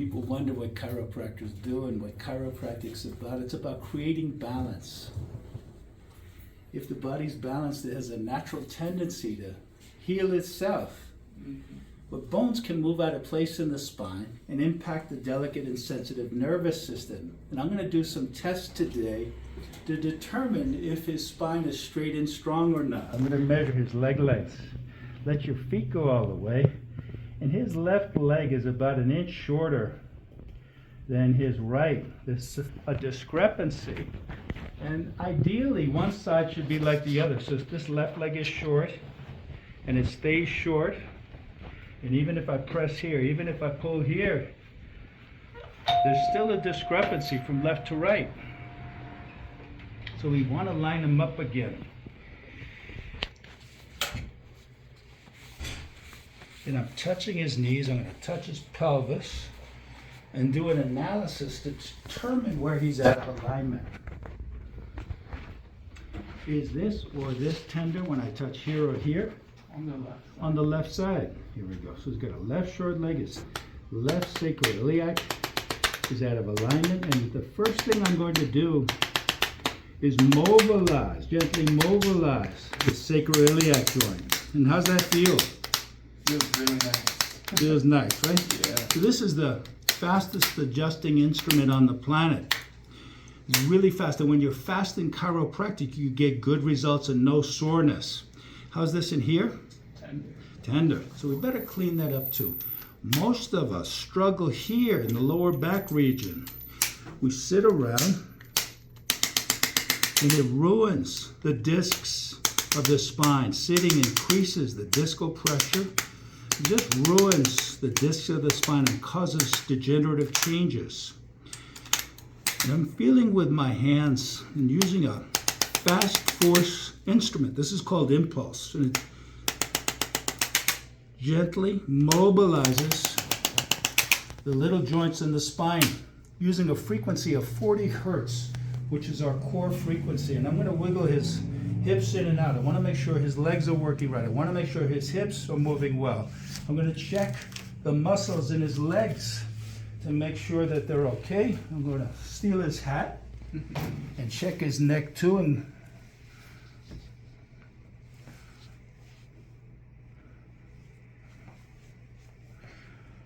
People wonder what chiropractors do and what chiropractic's about. It's about creating balance. If the body's balanced, it has a natural tendency to heal itself. But bones can move out of place in the spine and impact the delicate and sensitive nervous system. And I'm going to do some tests today to determine if his spine is straight and strong or not. I'm going to measure his leg lengths. Let your feet go all the way. And his left leg is about an inch shorter than his right. There's a discrepancy. And ideally, one side should be like the other. So if this left leg is short and it stays short, and even if I press here, even if I pull here, there's still a discrepancy from left to right. So we want to line them up again. And I'm touching his knees, I'm going to touch his pelvis and do an analysis to determine where he's out of alignment. Is this or this tender when I touch here or here? On the left. On the left side. Here we go. So he's got a left short leg, his left sacro iliac is out of alignment. And the first thing I'm going to do is mobilize, gently mobilize the sacroiliac joint. And how's that feel? Feels really nice. Feels nice, right? Yeah. So this is the fastest adjusting instrument on the planet. It's really fast. And when you're fast in chiropractic, you get good results and no soreness. How's this in here? Tender. Tender. So we better clean that up too. Most of us struggle here in the lower back region. We sit around and it ruins the discs of the spine. Sitting increases the discal pressure. It just ruins the discs of the spine and causes degenerative changes. And I'm feeling with my hands and using a fast force instrument. This is called impulse. And it gently mobilizes the little joints in the spine using a frequency of 40 hertz, which is our core frequency. And I'm going to wiggle his hips in and out. I want to make sure his legs are working right. I want to make sure his hips are moving well. I'm going to check the muscles in his legs to make sure that they're okay. I'm going to steal his hat and check his neck too. And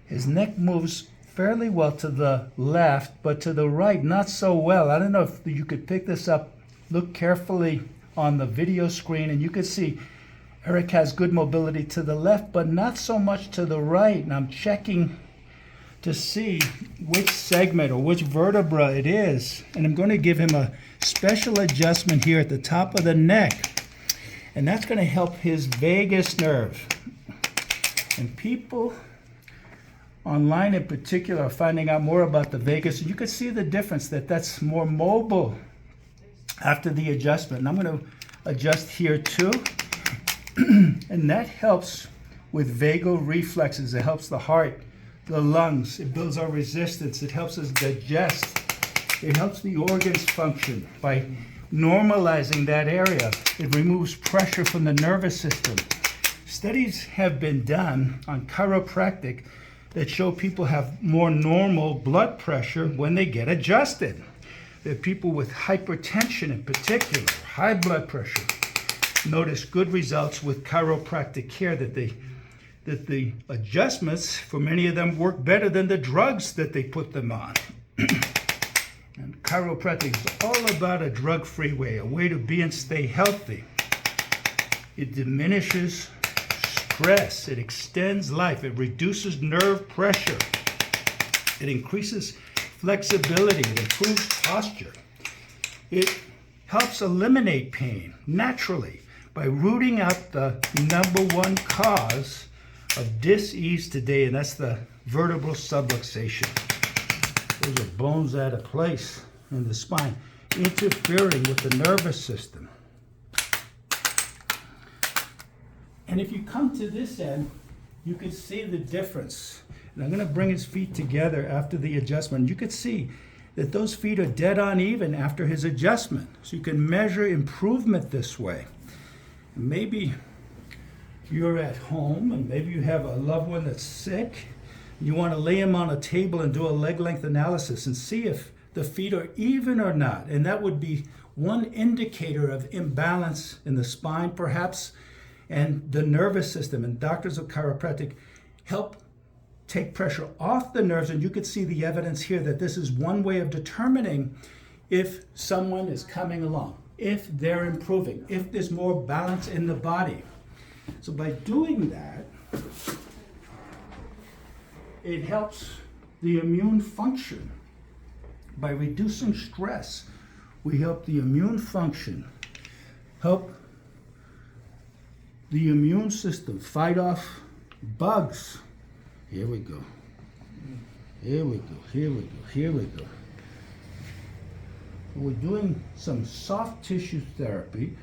his neck moves fairly well to the left, but to the right, not so well. I don't know if you could pick this up. Look carefully on the video screen, and you can see Eric has good mobility to the left, but not so much to the right. And I'm checking to see which segment or which vertebra it is. And I'm going to give him a special adjustment here at the top of the neck. And that's going to help his vagus nerve. And people online in particular are finding out more about the vagus. And you can see the difference, that's more mobile after the adjustment. And I'm going to adjust here too. And that helps with vagal reflexes. It helps the heart, the lungs. It builds our resistance. It helps us digest. It helps the organs function by normalizing that area. It removes pressure from the nervous system. Studies have been done on chiropractic that show people have more normal blood pressure when they get adjusted. That people with hypertension in particular, high blood pressure, notice good results with chiropractic care, that the adjustments for many of them work better than the drugs that they put them on. And chiropractic is all about a drug-free way, a way to be and stay healthy. It diminishes stress, it extends life, it reduces nerve pressure, it increases flexibility, it improves posture. It helps eliminate pain naturally by rooting out the number one cause of dis-ease today, and that's the vertebral subluxation. Those are bones out of place in the spine, interfering with the nervous system. And if you come to this end, you can see the difference. And I'm going to bring his feet together after the adjustment. You can see that those feet are dead on even after his adjustment. So you can measure improvement this way. Maybe you're at home and maybe you have a loved one that's sick. You want to lay them on a table and do a leg length analysis and see if the feet are even or not. And that would be one indicator of imbalance in the spine, perhaps, and the nervous system. And doctors of chiropractic help take pressure off the nerves. And you could see the evidence here that this is one way of determining if someone is coming along, if they're improving, if there's more balance in the body. So by doing that, it helps the immune function. By reducing stress, we help the immune function, help the immune system fight off bugs. Here we go. Here we go. Here we go. Here we go. We're doing some soft tissue therapy